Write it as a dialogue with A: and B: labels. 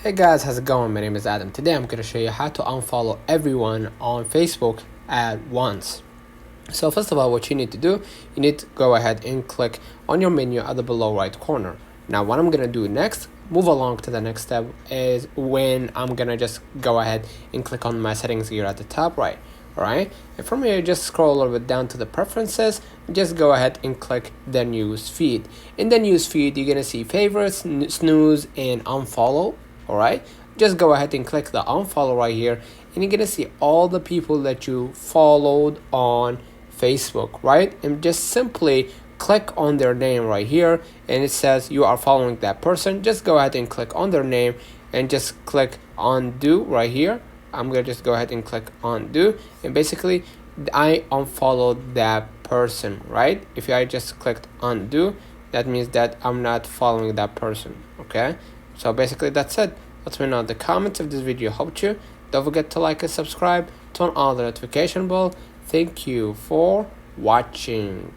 A: Hey guys, how's it going? My name is Adam. Today I'm going to show you how to unfollow everyone on Facebook at once. So first of all, what you need to do, you need to go ahead and click on your menu at the below right corner. Now what I'm going to do next, move along to the next step, is when I'm going to just go ahead and click on my settings here at the top right. Alright, and from here just scroll a little bit down to the preferences, just go ahead and click the news feed. In the news feed you're gonna see favorites, snooze, and unfollow. Alright, just go ahead and click the unfollow right here, and you're gonna see all the people that you followed on Facebook, right? And just simply click on their name right here, and it says you are following that person. Just go ahead and click on their name and just click undo right here. I'm gonna just go ahead and click undo, and basically I unfollowed that person, right? If I just clicked undo, that means that I'm not following that person. Okay, so basically that's it. Let me know in the comments if this video helped you. Don't forget to like and subscribe, turn on the notification bell. Thank you for watching.